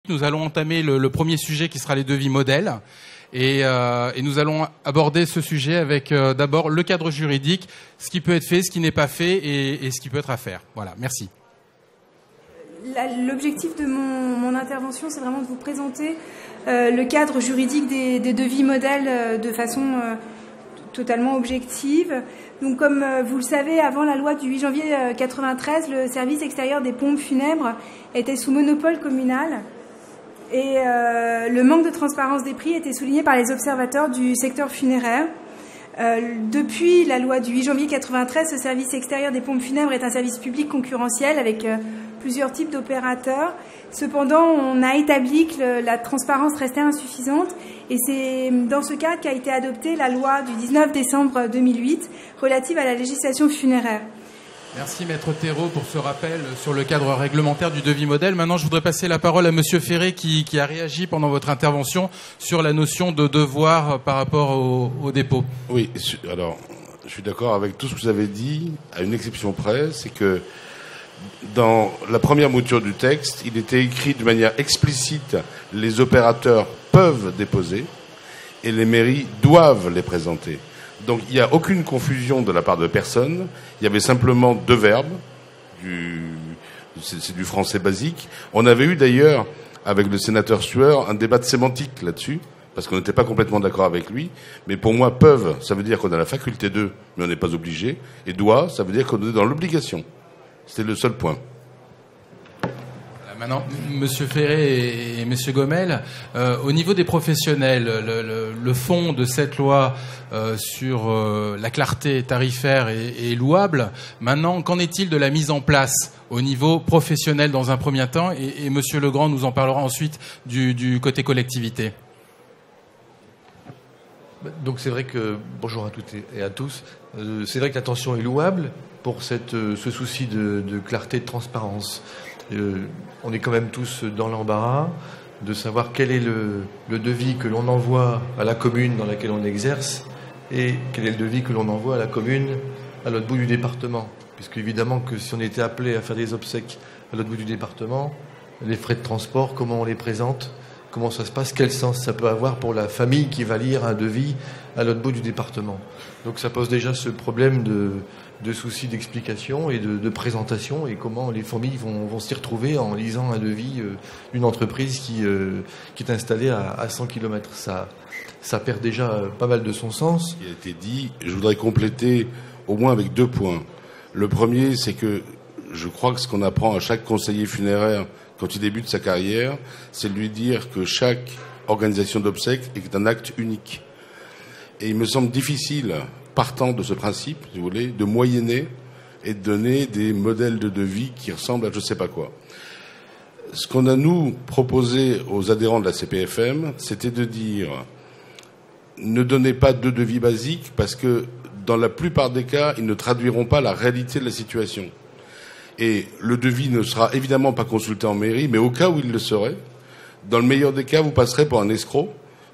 nous allons entamer le premier sujet qui sera les devis modèles. Et nous allons aborder ce sujet avec d'abord le cadre juridique, ce qui peut être fait, ce qui n'est pas fait et ce qui peut être à faire. Voilà, merci. L'objectif de mon intervention, c'est vraiment de vous présenter le cadre juridique des devis modèles de façon totalement objective. Donc, comme vous le savez, avant la loi du 8 janvier 1993, le service extérieur des pompes funèbres était sous monopole communal. Et le manque de transparence des prix était souligné par les observateurs du secteur funéraire. Depuis la loi du 8 janvier 1993, ce service extérieur des pompes funèbres est un service public concurrentiel avec plusieurs types d'opérateurs. Cependant, on a établi que la transparence restait insuffisante et c'est dans ce cadre qu'a été adoptée la loi du 19 décembre 2008 relative à la législation funéraire. Merci Maître Thérault pour ce rappel sur le cadre réglementaire du devis modèle. Maintenant, je voudrais passer la parole à Monsieur Ferré qui a réagi pendant votre intervention sur la notion de devoir par rapport au dépôt. Oui, alors, je suis d'accord avec tout ce que vous avez dit, à une exception près, c'est que dans la première mouture du texte, il était écrit de manière explicite les opérateurs peuvent déposer et les mairies doivent les présenter. Donc il n'y a aucune confusion de la part de personne. Il y avait simplement deux verbes. C'est du français basique. On avait eu d'ailleurs, avec le sénateur Sueur, un débat de sémantique là-dessus, parce qu'on n'était pas complètement d'accord avec lui. Mais pour moi, peuvent, ça veut dire qu'on a la faculté de, mais on n'est pas obligé. Et doit, ça veut dire qu'on est dans l'obligation. C'était le seul point. Maintenant, Monsieur Ferré et Monsieur Gomel, au niveau des professionnels, le fond de cette loi sur la clarté tarifaire est louable. Maintenant, qu'en est-il de la mise en place au niveau professionnel dans un premier temps et Monsieur Legrand nous en parlera ensuite du côté collectivité. Donc c'est vrai que, bonjour à toutes et à tous, c'est vrai que l'intention est louable pour ce souci de clarté, de transparence. On est quand même tous dans l'embarras de savoir quel est le devis que l'on envoie à la commune dans laquelle on exerce et quel est le devis que l'on envoie à la commune à l'autre bout du département. Puisque évidemment que si on était appelé à faire des obsèques à l'autre bout du département, les frais de transport, comment on les présente, comment ça se passe, quel sens ça peut avoir pour la famille qui va lire un devis à l'autre bout du département. Donc ça pose déjà ce problème de soucis d'explication et de présentation et comment les familles vont s'y retrouver en lisant un devis d'une entreprise qui est installée à 100 km. Ça perd déjà pas mal de son sens. Il a été dit, je voudrais compléter au moins avec 2 points. Le premier, c'est que je crois que ce qu'on apprend à chaque conseiller funéraire quand il débute sa carrière, c'est de lui dire que chaque organisation d'obsèques est un acte unique. Et il me semble difficile, partant de ce principe, si vous voulez, de moyenner et de donner des modèles de devis qui ressemblent à je ne sais pas quoi. Ce qu'on a, nous, proposé aux adhérents de la CPFM, c'était de dire ne donnez pas de devis basiques parce que, dans la plupart des cas, ils ne traduiront pas la réalité de la situation. Et le devis ne sera évidemment pas consulté en mairie, mais au cas où il le serait, dans le meilleur des cas, vous passerez pour un escroc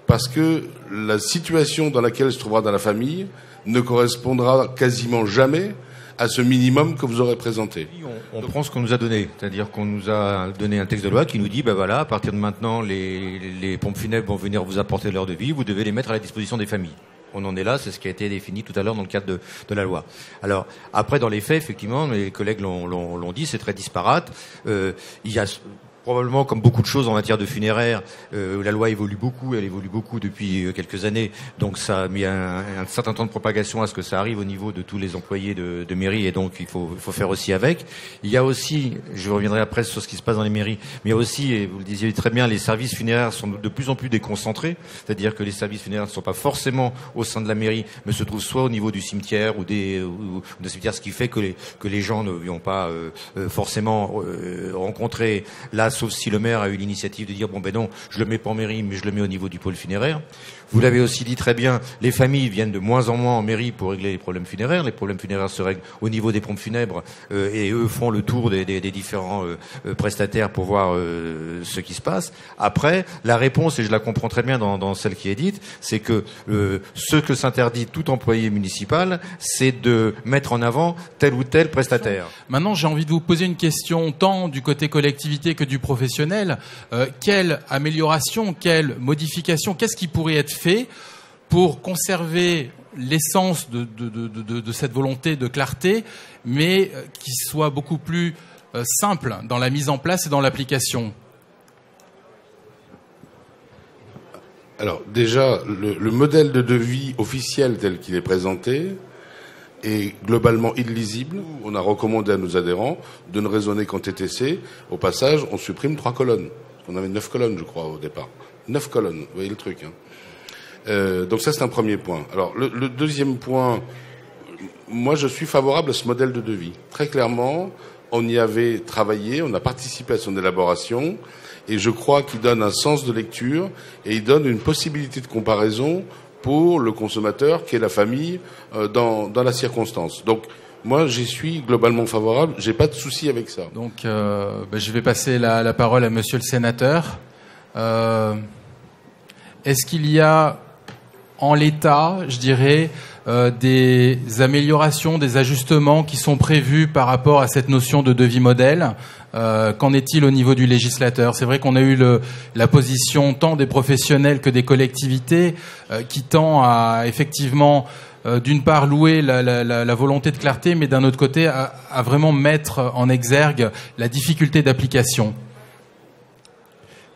parce que la situation dans laquelle se trouvera dans la famille ne correspondra quasiment jamais à ce minimum que vous aurez présenté. On prend ce qu'on nous a donné, c'est-à-dire qu'on nous a donné un texte de loi qui nous dit, ben voilà, à partir de maintenant, les pompes funèbres vont venir vous apporter leur devis, vous devez les mettre à la disposition des familles. On en est là, c'est ce qui a été défini tout à l'heure dans le cadre de la loi. Alors, après, dans les faits, effectivement, mes collègues l'ont dit, c'est très disparate. Il y a probablement, comme beaucoup de choses en matière de funéraire, la loi évolue beaucoup, elle évolue beaucoup depuis quelques années, donc ça a mis un certain temps de propagation à ce que ça arrive au niveau de tous les employés de mairie, et donc il faut faire aussi avec. Il y a aussi, je reviendrai après sur ce qui se passe dans les mairies, mais il y a aussi, et vous le disiez très bien, les services funéraires sont de plus en plus déconcentrés, c'est-à-dire que les services funéraires ne sont pas forcément au sein de la mairie, mais se trouvent soit au niveau du cimetière ou des cimetières, ce qui fait que les gens ne vont pas forcément rencontrer là, sauf si le maire a eu l'initiative de dire bon ben non, je le mets pas en mairie, mais je le mets au niveau du pôle funéraire. Vous l'avez aussi dit très bien, les familles viennent de moins en moins en mairie pour régler les problèmes funéraires. Les problèmes funéraires se règlent au niveau des pompes funèbres et eux font le tour des différents prestataires pour voir ce qui se passe. Après, la réponse, et je la comprends très bien dans celle qui est dite, c'est que ce que s'interdit tout employé municipal, c'est de mettre en avant tel ou tel prestataire. Maintenant, j'ai envie de vous poser une question tant du côté collectivité que du professionnel, quelle amélioration, quelle modification, qu'est-ce qui pourrait être fait pour conserver l'essence de cette volonté de clarté, mais qui soit beaucoup plus simple dans la mise en place et dans l'application? Alors déjà, le modèle de devis officiel tel qu'il est présenté est globalement illisible. On a recommandé à nos adhérents de ne raisonner qu'en TTC. Au passage, on supprime 3 colonnes. On avait 9 colonnes, je crois, au départ. 9 colonnes, vous voyez le truc. Donc ça, c'est un premier point. Alors le deuxième point, moi je suis favorable à ce modèle de devis. Très clairement, on y avait travaillé, on a participé à son élaboration, et je crois qu'il donne un sens de lecture et il donne une possibilité de comparaison pour le consommateur qui est la famille dans la circonstance. Donc moi j'y suis globalement favorable, j'ai pas de souci avec ça. Donc je vais passer la parole à monsieur le sénateur. Est-ce qu'il y a en l'état, je dirais, des améliorations, des ajustements qui sont prévus par rapport à cette notion de devis modèle? Qu'en est-il au niveau du législateur? C'est vrai qu'on a eu la position tant des professionnels que des collectivités qui tend à effectivement, d'une part, louer la volonté de clarté, mais d'un autre côté, à vraiment mettre en exergue la difficulté d'application.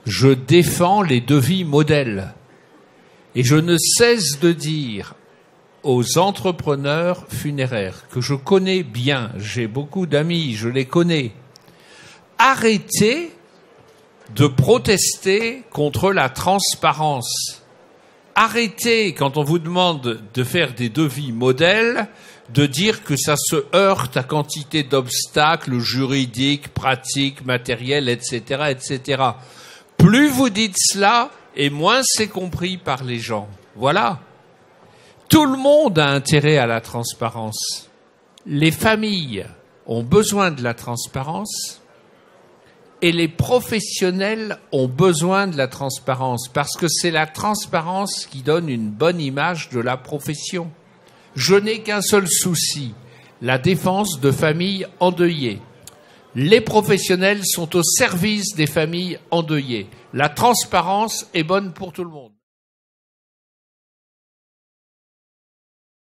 Je défends les devis modèles. Et je ne cesse de dire aux entrepreneurs funéraires que je connais bien, j'ai beaucoup d'amis, je les connais, arrêtez de protester contre la transparence. Arrêtez, quand on vous demande de faire des devis modèles, de dire que ça se heurte à quantité d'obstacles juridiques, pratiques, matériels, etc., etc. Plus vous dites cela, et moins c'est compris par les gens. Voilà. Tout le monde a intérêt à la transparence. Les familles ont besoin de la transparence et les professionnels ont besoin de la transparence parce que c'est la transparence qui donne une bonne image de la profession. Je n'ai qu'un seul souci, la défense de familles endeuillées. Les professionnels sont au service des familles endeuillées. La transparence est bonne pour tout le monde.